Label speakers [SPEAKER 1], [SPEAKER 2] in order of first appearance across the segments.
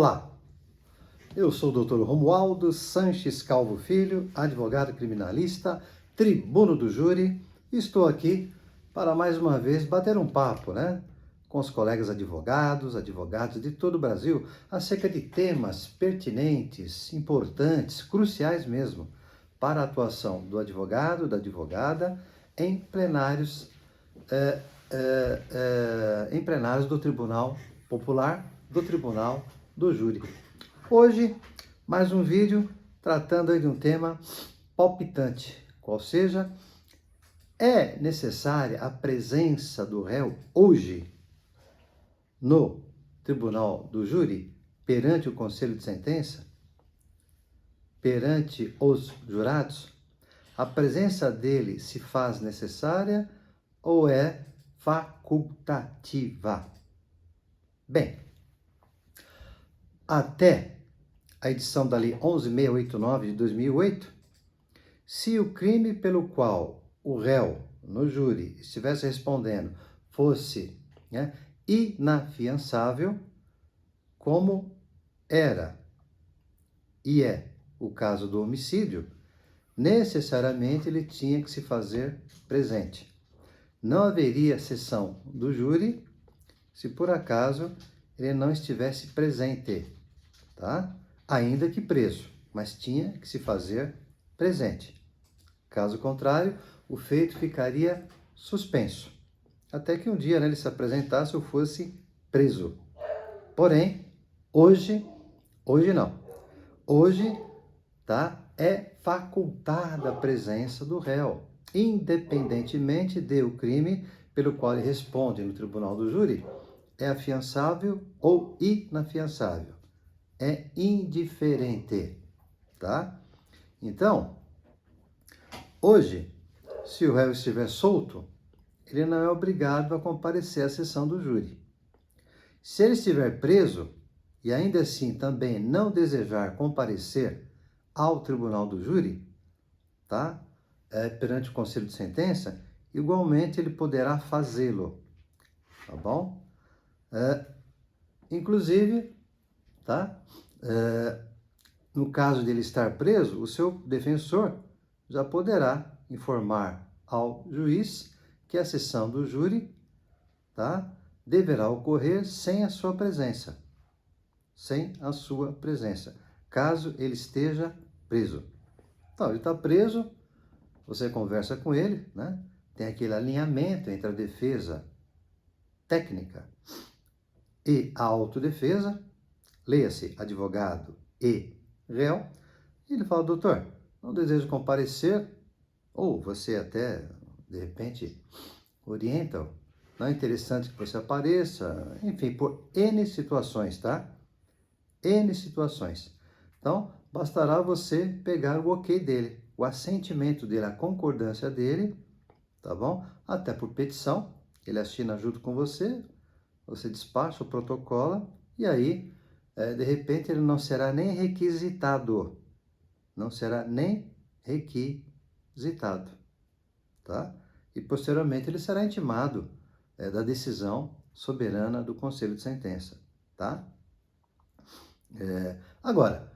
[SPEAKER 1] Olá, eu sou o Dr. Romualdo Sanches Calvo Filho, advogado criminalista, tribuno do júri, e estou aqui para mais uma vez bater um papo, com os colegas advogados de todo o Brasil, acerca de temas pertinentes, importantes, cruciais mesmo, para a atuação do advogado, da advogada, em plenários do Tribunal Popular, do Tribunal do Júri. Hoje, mais um vídeo tratando de um tema palpitante, qual seja, é necessária a presença do réu hoje no Tribunal do Júri, perante o Conselho de Sentença, perante os jurados? A presença dele se faz necessária ou é facultativa? Bem, até a edição da Lei 11.689 de 2008, se o crime pelo qual o réu no júri estivesse respondendo fosse inafiançável, como era e é o caso do homicídio, necessariamente ele tinha que se fazer presente. Não haveria sessão do júri se por acaso ele não estivesse presente, tá? Ainda que preso, mas tinha que se fazer presente. Caso contrário, o feito ficaria suspenso, até que um dia ele se apresentasse ou fosse preso. Porém, hoje não. Hoje, é facultada a presença do réu, independentemente do crime pelo qual ele responde no tribunal do júri, é afiançável ou inafiançável. É indiferente, tá? Então, hoje, se o réu estiver solto, ele não é obrigado a comparecer à sessão do júri. Se ele estiver preso e ainda assim também não desejar comparecer ao tribunal do júri, perante o Conselho de Sentença, igualmente ele poderá fazê-lo, tá bom? Inclusive, no caso de ele estar preso, o seu defensor já poderá informar ao juiz que a sessão do júri, deverá ocorrer sem a sua presença. Sem a sua presença, caso ele esteja preso. Então, ele está preso, você conversa com ele, Tem aquele alinhamento entre a defesa técnica e a autodefesa, leia-se advogado e réu, e ele fala: doutor, não desejo comparecer, ou você até, de repente, orienta, não é interessante que você apareça, enfim, por N situações, N situações. Então, bastará você pegar o ok dele, o assentimento dele, a concordância dele, tá bom? Até por petição, ele assina junto com você, você despacha o protocolo, e aí, de repente, ele não será nem requisitado. Não será nem requisitado, tá? E, posteriormente, ele será intimado da decisão soberana do Conselho de Sentença, tá? Agora,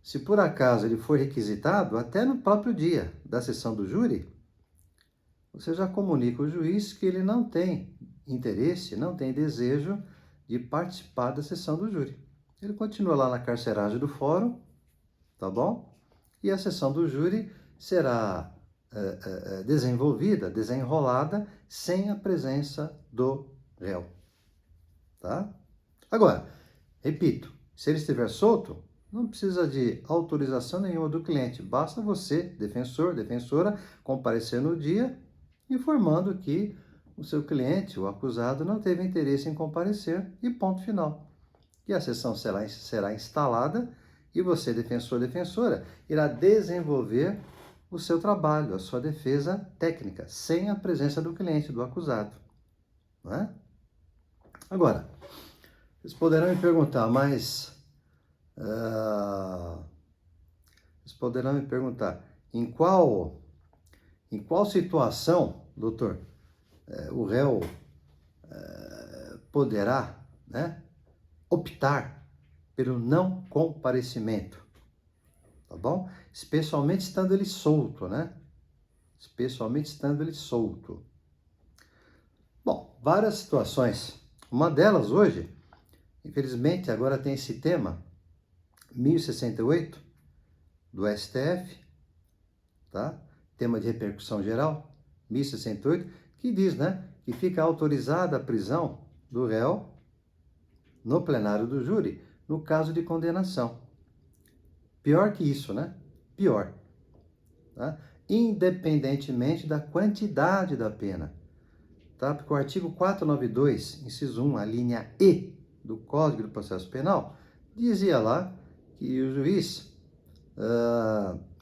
[SPEAKER 1] se por acaso ele for requisitado, até no próprio dia da sessão do júri, você já comunica ao juiz que ele não tem interesse, não tem desejo de participar da sessão do júri. Ele continua lá na carceragem do fórum, tá bom? E a sessão do júri será desenrolada, sem a presença do réu, tá? Agora, repito, se ele estiver solto, não precisa de autorização nenhuma do cliente. Basta você, defensor, defensora, comparecer no dia, informando que o seu cliente, o acusado, não teve interesse em comparecer, e ponto final. E a sessão será instalada e você, defensor, defensora, irá desenvolver o seu trabalho, a sua defesa técnica, sem a presença do cliente, do acusado. Não é? Agora, vocês poderão me perguntar, em qual situação, doutor, o réu poderá, optar pelo não comparecimento, tá bom? Especialmente estando ele solto, né? Especialmente estando ele solto. Bom, várias situações. Uma delas hoje, infelizmente, agora tem esse tema, 1068, do STF, tá? Tema de repercussão geral, 1068, que diz, né, que fica autorizada a prisão do réu no plenário do júri, no caso de condenação. Pior que isso, né? Pior. Tá? Independentemente da quantidade da pena. Tá? Porque o artigo 492, inciso 1, a linha E do Código do Processo Penal, dizia lá que o juiz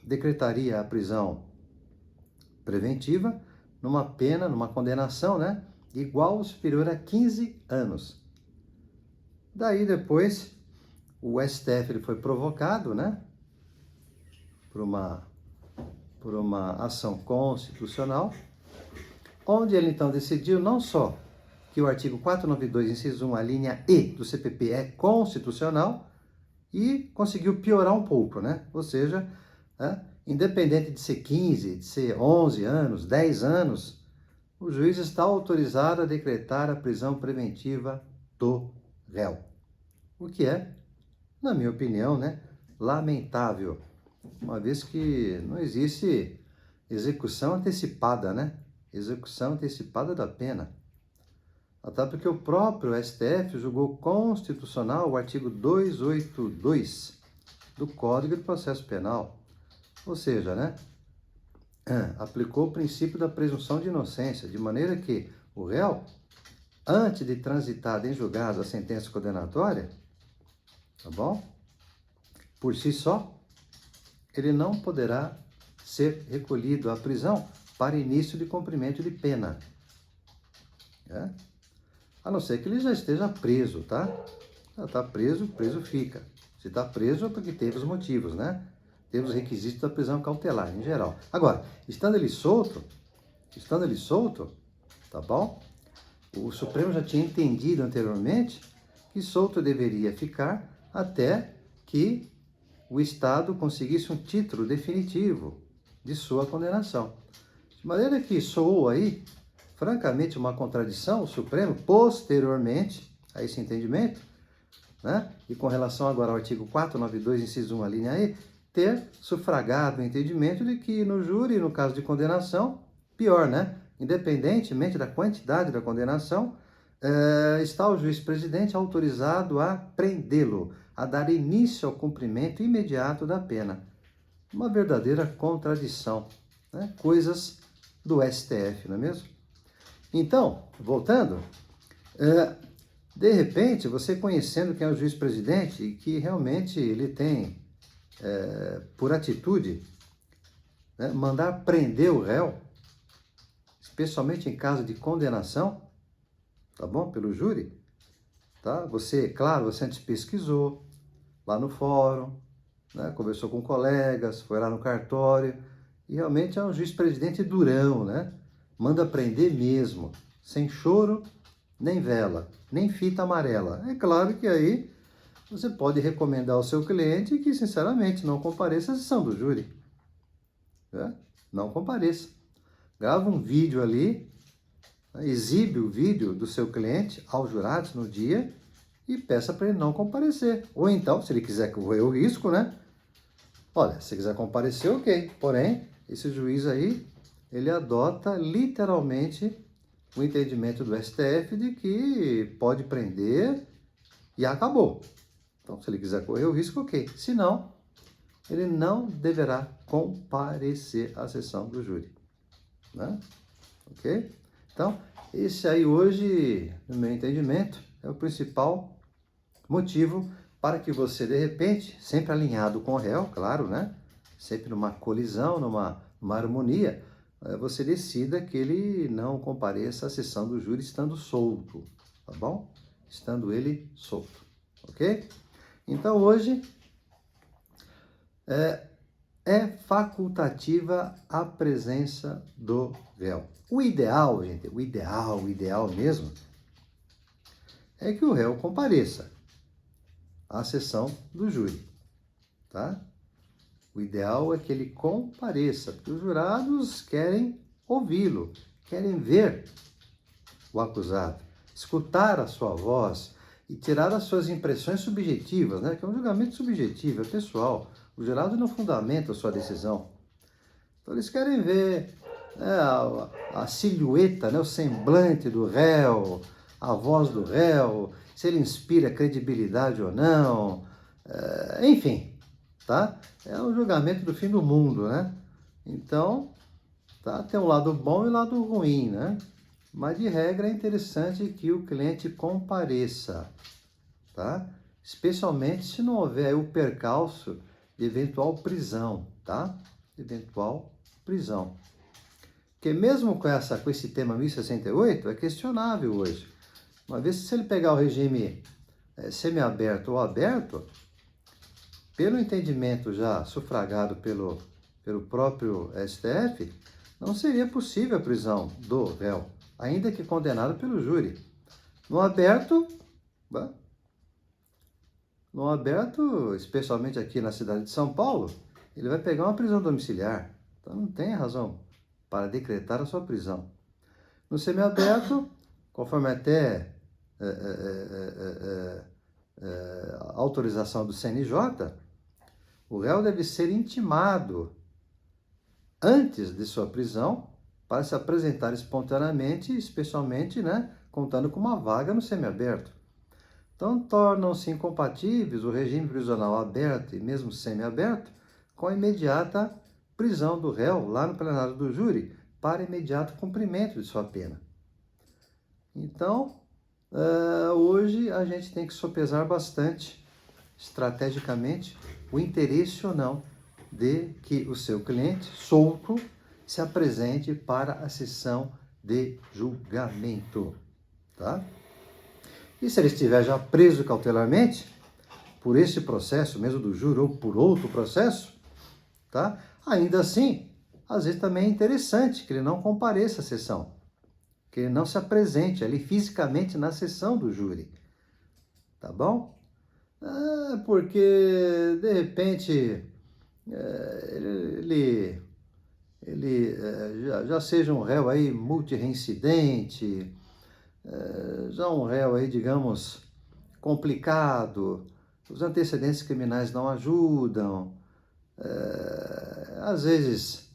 [SPEAKER 1] decretaria a prisão preventiva numa pena, numa condenação, né, igual ou superior a 15 anos. Daí depois o STF ele foi provocado, né, por uma ação constitucional, onde ele então decidiu não só que o artigo 492, inciso 1, a linha E do CPP é constitucional, e conseguiu piorar um pouco, né? Ou seja, independente de ser 15, de ser 11 anos, 10 anos, o juiz está autorizado a decretar a prisão preventiva do réu. O que é, na minha opinião, né, lamentável, uma vez que não existe execução antecipada, né? Execução antecipada da pena. Até porque o próprio STF julgou constitucional o artigo 282 do Código de Processo Penal. Ou seja, né, aplicou o princípio da presunção de inocência, de maneira que o réu, antes de transitar em julgado a sentença condenatória, tá bom? Por si só, ele não poderá ser recolhido à prisão para início de cumprimento de pena. A não ser que ele já esteja preso, tá? Já está preso, preso fica. Se está preso é porque teve os motivos, né? Teve os requisitos da prisão cautelar, em geral. Agora, estando ele solto, tá bom? O Supremo já tinha entendido anteriormente que solto deveria ficar até que o Estado conseguisse um título definitivo de sua condenação. De maneira que soou aí, francamente, uma contradição, o Supremo, posteriormente a esse entendimento, né? E com relação agora ao artigo 492, inciso 1, a linha E, ter sufragado o entendimento de que no júri, no caso de condenação, pior, né? Independentemente da quantidade da condenação, está o juiz-presidente autorizado a prendê-lo, a dar início ao cumprimento imediato da pena. Uma verdadeira contradição, né? Coisas do STF, não é mesmo? Então, voltando, de repente, você conhecendo quem é o juiz-presidente e que realmente ele tem, por atitude, né, mandar prender o réu, especialmente em caso de condenação, tá bom? Pelo júri, tá? Você, claro, você antes pesquisou lá no fórum, né, conversou com colegas, foi lá no cartório, e realmente é um juiz-presidente durão, né? Manda prender mesmo, sem choro, nem vela, nem fita amarela. É claro que aí você pode recomendar ao seu cliente que, sinceramente, não compareça à sessão do júri. Né? Não compareça. Grava um vídeo ali, né? Exibe o vídeo do seu cliente aos jurados no dia e peça para ele não comparecer. Ou então, se ele quiser correr o risco, né? Olha, se quiser comparecer, ok. Porém, esse juiz aí, ele adota literalmente o entendimento do STF de que pode prender e acabou. Então, se ele quiser correr o risco, ok. Se não, ele não deverá comparecer à sessão do júri. Né? Ok? Então, esse aí hoje, no meu entendimento, é o principal motivo para que você, de repente, sempre alinhado com o réu, claro, né? Sempre numa colisão, numa harmonia, você decida que ele não compareça à sessão do júri estando solto, tá bom? Estando ele solto, ok? Então, hoje, é facultativa a presença do réu. O ideal, gente, o ideal mesmo, é que o réu compareça. à sessão do júri, tá? O ideal é que ele compareça, porque os jurados querem ouvi-lo, querem ver o acusado, escutar a sua voz e tirar as suas impressões subjetivas, né? Que é um julgamento subjetivo, é pessoal. O jurado não fundamenta a sua decisão. Então eles querem ver, né, a silhueta, né, o semblante do réu, a voz do réu, se ele inspira credibilidade ou não, enfim, tá? É um julgamento do fim do mundo, né? Então, tá? Tem um lado bom e um lado ruim, né? Mas de regra é interessante que o cliente compareça, tá? Especialmente se não houver aí o percalço de eventual prisão, tá? Eventual prisão. Porque mesmo com esse tema 1068, é questionável hoje. Uma vez que se ele pegar o regime semiaberto ou aberto, pelo entendimento já sufragado pelo próprio STF, não seria possível a prisão do réu, ainda que condenado pelo júri. No aberto, especialmente aqui na cidade de São Paulo, ele vai pegar uma prisão domiciliar. Então não tem razão para decretar a sua prisão. No semiaberto, conforme até a autorização do CNJ, o réu deve ser intimado antes de sua prisão para se apresentar espontaneamente, especialmente, né, contando com uma vaga no semiaberto. Então, tornam-se incompatíveis o regime prisional aberto e mesmo semiaberto com a imediata prisão do réu lá no plenário do júri para imediato cumprimento de sua pena. Então, hoje a gente tem que sopesar bastante, estrategicamente, o interesse ou não de que o seu cliente, solto, se apresente para a sessão de julgamento, tá? E se ele estiver já preso cautelarmente, por esse processo, mesmo do júri ou por outro processo, tá? Ainda assim, às vezes também é interessante que ele não compareça à sessão, que ele não se apresente ali fisicamente na sessão do júri, tá bom? Porque, de repente, ele já seja um réu aí multirreincidente, já um réu aí, digamos, complicado, os antecedentes criminais não ajudam, às vezes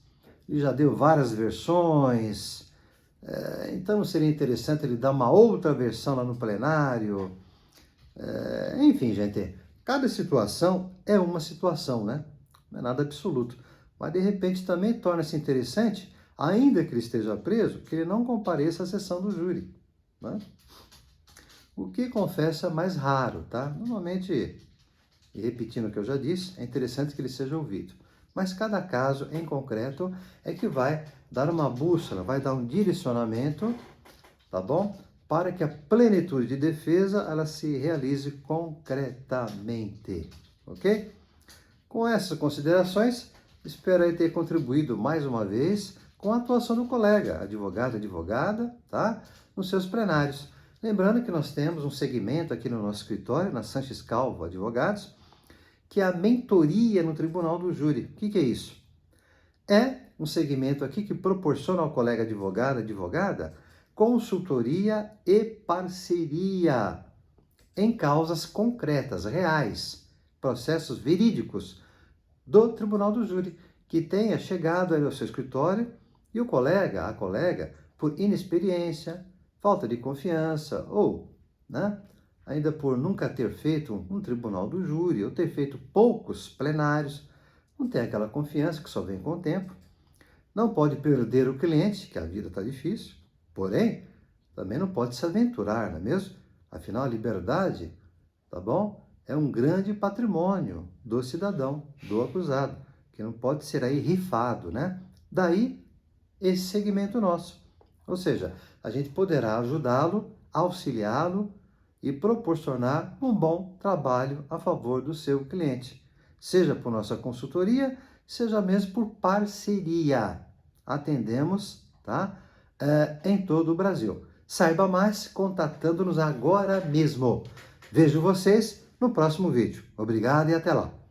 [SPEAKER 1] ele já deu várias versões, então seria interessante ele dar uma outra versão lá no plenário, enfim, gente, cada situação é uma situação, né? Não é nada absoluto. Mas, de repente, também torna-se interessante, ainda que ele esteja preso, que ele não compareça à sessão do júri, né? O que, confesso, é mais raro, tá? Normalmente, e repetindo o que eu já disse, é interessante que ele seja ouvido. Mas cada caso, em concreto, é que vai dar uma bússola, vai dar um direcionamento, tá bom? Para que a plenitude de defesa, ela se realize concretamente, ok? Com essas considerações, espero aí ter contribuído mais uma vez com a atuação do colega, advogado, advogada, tá? Nos seus plenários. Lembrando que nós temos um segmento aqui no nosso escritório, na Sanches Calvo Advogados, que é a mentoria no Tribunal do Júri. O que é isso? É um segmento aqui que proporciona ao colega advogado, advogada, consultoria e parceria em causas concretas, reais, processos verídicos do Tribunal do Júri, que tenha chegado ao seu escritório e o colega, a colega, por inexperiência, falta de confiança ou, né, ainda por nunca ter feito um tribunal do júri ou ter feito poucos plenários, não tem aquela confiança que só vem com o tempo, não pode perder o cliente, que a vida está difícil, porém, também não pode se aventurar, não é mesmo? Afinal, a liberdade, tá bom? É um grande patrimônio do cidadão, do acusado, que não pode ser aí rifado, né? Daí, esse segmento nosso. Ou seja, a gente poderá ajudá-lo, auxiliá-lo e proporcionar um bom trabalho a favor do seu cliente, seja por nossa consultoria, seja mesmo por parceria. Atendemos, tá? Em todo o Brasil. Saiba mais contatando-nos agora mesmo. Vejo vocês no próximo vídeo. Obrigado e até lá!